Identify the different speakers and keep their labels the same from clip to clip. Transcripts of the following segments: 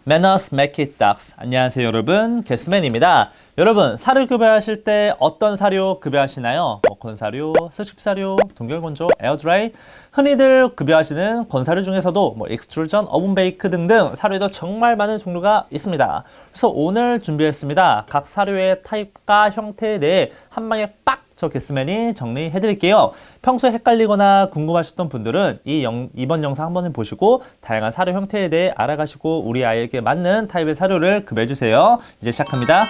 Speaker 1: Manners make it ducks. 안녕하세요 여러분, 게스맨입니다. 여러분, 사료 급여하실 때 어떤 사료 급여하시나요? 건사료, 수십사료, 동결건조, 에어드라이. 흔히들 급여하시는 건사료 중에서도 익스트루전, 오븐베이크 등등 사료에도 정말 많은 종류가 있습니다. 그래서 오늘 준비했습니다. 각 사료의 타입과 형태에 대해 한 방에 빡! 저 게스맨이 정리해드릴게요. 평소에 헷갈리거나 궁금하셨던 분들은 이번 영상 한번 보시고 다양한 사료 형태에 대해 알아가시고 우리 아이에게 맞는 타입의 사료를 급여해주세요. 이제 시작합니다.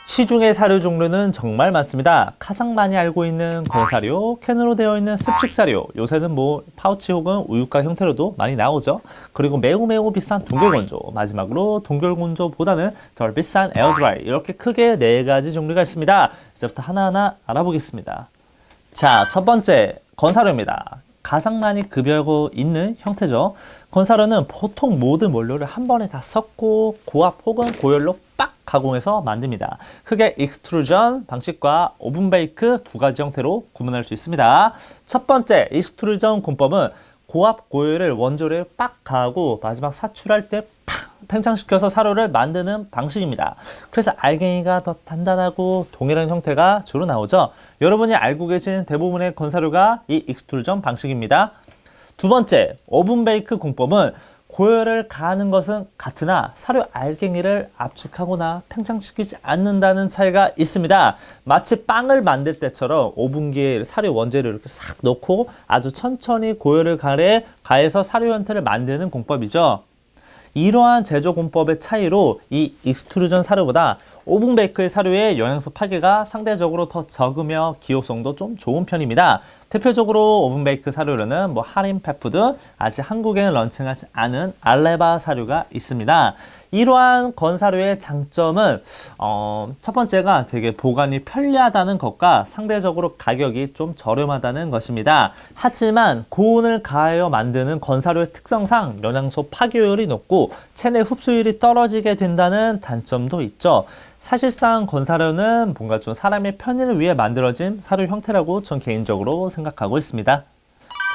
Speaker 1: 시중의 사료 종류는 정말 많습니다. 가장 많이 알고 있는 건사료, 캔으로 되어 있는 습식사료, 요새는 파우치 혹은 우유곽 형태로도 많이 나오죠. 그리고 매우 비싼 동결건조, 마지막으로 동결건조보다는 덜 비싼 에어드라이, 이렇게 크게 4가지 종류가 있습니다. 이제부터 하나하나 알아보겠습니다. 자, 첫 번째 건사료입니다. 가장 많이 급여하고 있는 형태죠. 건사료는 보통 모든 원료를 한 번에 다 섞고 고압 혹은 고열로 빡 가공해서 만듭니다. 크게 익스트루전 방식과 오븐베이크 2가지 형태로 구분할 수 있습니다. 첫 번째 익스트루전 공법은 고압 고열을 원조를 빡 가하고 마지막 사출할 때 팽창시켜서 사료를 만드는 방식입니다. 그래서 알갱이가 더 단단하고 동일한 형태가 주로 나오죠. 여러분이 알고 계신 대부분의 건사료가 이 익스트루전 방식입니다. 두 번째, 오븐베이크 공법은 고열을 가하는 것은 같으나 사료 알갱이를 압축하거나 팽창시키지 않는다는 차이가 있습니다. 마치 빵을 만들 때처럼 오븐기에 사료 원재료를 이렇게 싹 넣고 아주 천천히 고열을 가해서 사료 형태를 만드는 공법이죠. 이러한 제조 공법의 차이로 이 익스트루전 사료보다 오븐베이크의 사료의 영양소 파괴가 상대적으로 더 적으며 기호성도 좀 좋은 편입니다. 대표적으로 오븐베이크 사료로는 하림 펫푸드, 아직 한국에는 런칭하지 않은 알레바 사료가 있습니다. 이러한 건사료의 장점은 첫 번째가 되게 보관이 편리하다는 것과 상대적으로 가격이 좀 저렴하다는 것입니다. 하지만 고온을 가하여 만드는 건사료의 특성상 영양소 파괴율이 높고 체내 흡수율이 떨어지게 된다는 단점도 있죠. 사실상 건사료는 뭔가 좀 사람의 편의를 위해 만들어진 사료 형태라고 전 개인적으로 생각하고 있습니다.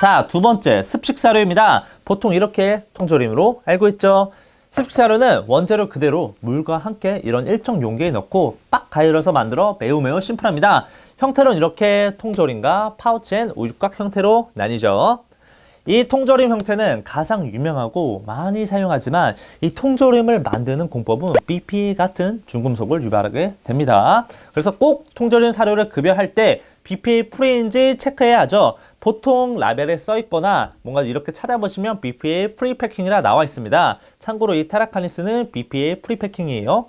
Speaker 1: 자, 두 번째 습식사료입니다. 보통 이렇게 통조림으로 알고 있죠. 습식사료는 원재료 그대로 물과 함께 이런 일정 용기에 넣고 빡 가열해서 만들어 매우 심플합니다. 형태로는 이렇게 통조림과 파우치 앤 우유곽 형태로 나뉘죠. 이 통조림 형태는 가장 유명하고 많이 사용하지만 이 통조림을 만드는 공법은 BPA 같은 중금속을 유발하게 됩니다. 그래서 꼭 통조림 사료를 급여할 때 BPA 프리인지 체크해야 하죠. 보통 라벨에 써 있거나 뭔가 이렇게 찾아보시면 BPA 프리 패킹이라 나와 있습니다. 참고로 이 테라카니스는 BPA 프리 패킹이에요.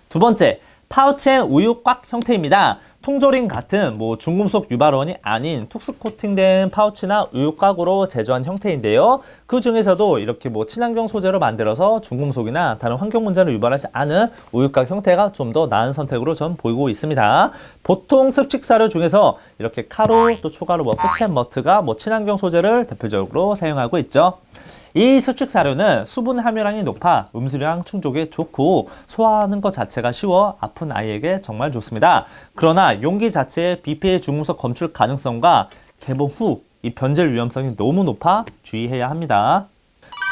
Speaker 1: 두 번째, 파우치 앤 우유곽 형태입니다. 통조림 같은 중금속 유발원이 아닌 특수 코팅된 파우치나 우유곽으로 제조한 형태인데요. 그 중에서도 이렇게 친환경 소재로 만들어서 중금속이나 다른 환경 문제를 유발하지 않은 우유곽 형태가 좀 더 나은 선택으로 전 보이고 있습니다. 보통 습식사료 중에서 이렇게 카로 또 추가로 푸치앤머트가 친환경 소재를 대표적으로 사용하고 있죠. 이 습식사료는 수분 함유량이 높아 음수량 충족에 좋고 소화하는 것 자체가 쉬워 아픈 아이에게 정말 좋습니다. 그러나 용기 자체의 BPA 중금속 검출 가능성과 개봉 후 이 변질 위험성이 너무 높아 주의해야 합니다.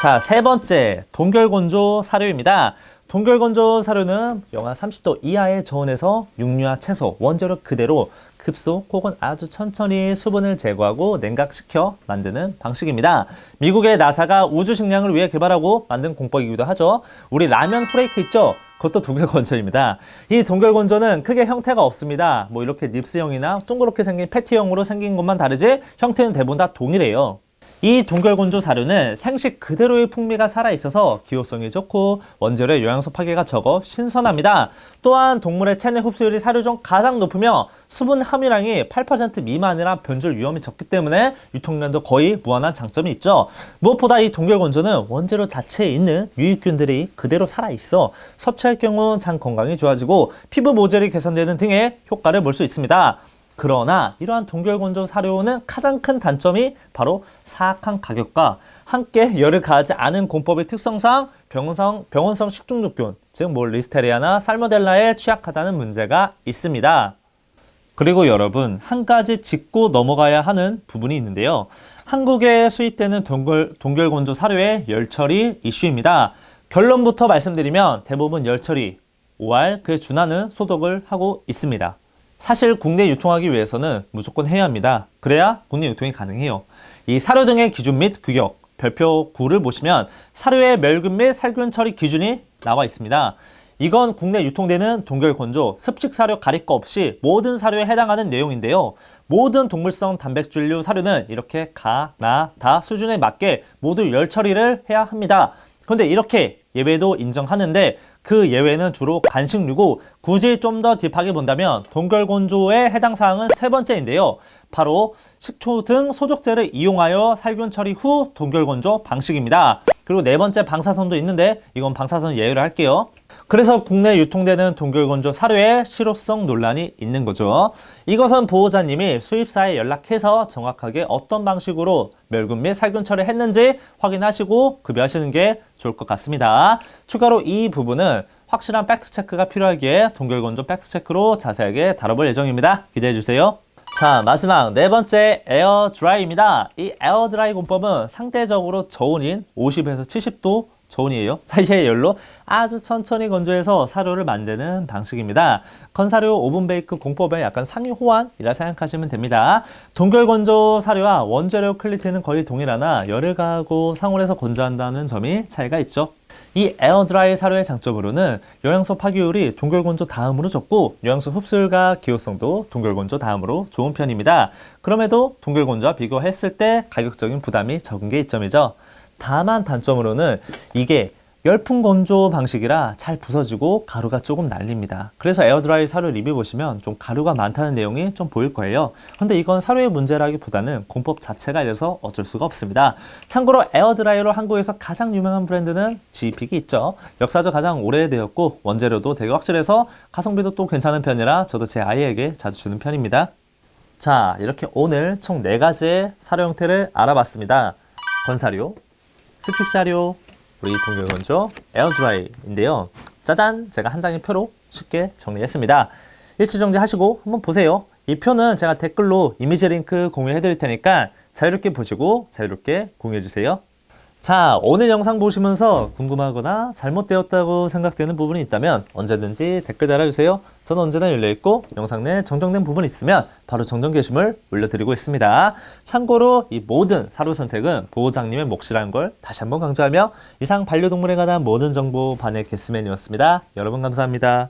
Speaker 1: 자, 세 번째 동결건조 사료입니다. 동결건조 사료는 영하 30도 이하의 저온에서 육류와 채소, 원재료 그대로 급속 혹은 아주 천천히 수분을 제거하고 냉각시켜 만드는 방식입니다. 미국의 나사가 우주 식량을 위해 개발하고 만든 공법이기도 하죠. 우리 라면 프레이크 있죠? 그것도 동결건조입니다. 이 동결건조는 크게 형태가 없습니다. 이렇게 닙스형이나 둥그렇게 생긴 패티형으로 생긴 것만 다르지 형태는 대부분 다 동일해요. 이 동결건조 사료는 생식 그대로의 풍미가 살아있어서 기호성이 좋고 원재료의 영양소 파괴가 적어 신선합니다. 또한 동물의 체내 흡수율이 사료 중 가장 높으며 수분 함유량이 8% 미만이라 변질 위험이 적기 때문에 유통기한도 거의 무한한 장점이 있죠. 무엇보다 이 동결건조는 원재료 자체에 있는 유익균들이 그대로 살아있어 섭취할 경우 장 건강이 좋아지고 피부 모젤이 개선되는 등의 효과를 볼 수 있습니다. 그러나 이러한 동결건조 사료는 가장 큰 단점이 바로 사악한 가격과 함께 열을 가하지 않은 공법의 특성상 병원성 식중독균, 즉 리스테리아나 살모델라에 취약하다는 문제가 있습니다. 그리고 여러분, 한 가지 짚고 넘어가야 하는 부분이 있는데요. 한국에 수입되는 동결건조 사료의 열 처리 이슈입니다. 결론부터 말씀드리면 대부분 열처리, OR, 그에 준하는 소독을 하고 있습니다. 사실 국내 유통하기 위해서는 무조건 해야 합니다. 그래야 국내 유통이 가능해요. 이 사료 등의 기준 및 규격, 별표 9를 보시면 사료의 멸균 및 살균 처리 기준이 나와 있습니다. 이건 국내 유통되는 동결건조, 습식사료 가릴 거 없이 모든 사료에 해당하는 내용인데요. 모든 동물성 단백질류 사료는 이렇게 가, 나, 다 수준에 맞게 모두 열 처리를 해야 합니다. 그런데 이렇게 예외도 인정하는데 그 예외는 주로 간식류고 굳이 좀 더 딥하게 본다면 동결건조에 해당 사항은 세 번째인데요. 바로 식초 등 소독제를 이용하여 살균 처리 후 동결건조 방식입니다. 그리고 네 번째 방사선도 있는데 이건 방사선 예외로 할게요. 그래서 국내 유통되는 동결건조 사료에 실효성 논란이 있는 거죠. 이것은 보호자님이 수입사에 연락해서 정확하게 어떤 방식으로 멸균 및 살균 처리를 했는지 확인하시고 급여하시는 게 좋을 것 같습니다. 추가로 이 부분은 확실한 팩트체크가 필요하기에 동결건조 팩트체크로 자세하게 다뤄볼 예정입니다. 기대해주세요. 자, 마지막 네 번째 에어드라이입니다. 이 에어드라이 공법은 상대적으로 저온인 50에서 70도 저온이에요. 사이의 열로 아주 천천히 건조해서 사료를 만드는 방식입니다. 건사료 오븐 베이크 공법의 약간 상위 호환이라 생각하시면 됩니다. 동결 건조 사료와 원재료 퀄리티는 거의 동일하나 열을 가하고 상온에서 건조한다는 점이 차이가 있죠. 이 에어드라이 사료의 장점으로는 영양소 파기율이 동결 건조 다음으로 적고 영양소 흡수율과 기호성도 동결 건조 다음으로 좋은 편입니다. 그럼에도 동결 건조와 비교했을 때 가격적인 부담이 적은 게 이점이죠. 다만 단점으로는 이게 열풍 건조 방식이라 잘 부서지고 가루가 조금 날립니다. 그래서 에어드라이 사료 리뷰 보시면 좀 가루가 많다는 내용이 좀 보일 거예요. 근데 이건 사료의 문제라기보다는 공법 자체가 이래서 어쩔 수가 없습니다. 참고로 에어드라이로 한국에서 가장 유명한 브랜드는 GP가 있죠. 역사적 가장 오래되었고 원재료도 되게 확실해서 가성비도 또 괜찮은 편이라 저도 제 아이에게 자주 주는 편입니다. 자, 이렇게 오늘 총 4가지의 사료 형태를 알아봤습니다. 건사료, 스픽사료, 우리 동결건조, 에어드라이인데요. 짜잔! 제가 한 장의 표로 쉽게 정리했습니다. 일치정지 하시고 한번 보세요. 이 표는 제가 댓글로 이미지 링크 공유해 드릴 테니까 자유롭게 보시고 자유롭게 공유해 주세요. 자, 오늘 영상 보시면서 궁금하거나 잘못되었다고 생각되는 부분이 있다면 언제든지 댓글 달아주세요. 저는 언제나 열려있고 영상 내 정정된 부분이 있으면 바로 정정 게시물 올려드리고 있습니다. 참고로 이 모든 사료 선택은 보호장님의 몫이라는 걸 다시 한번 강조하며 이상 반려동물에 관한 모든 정보 반의 개스맨이었습니다. 여러분 감사합니다.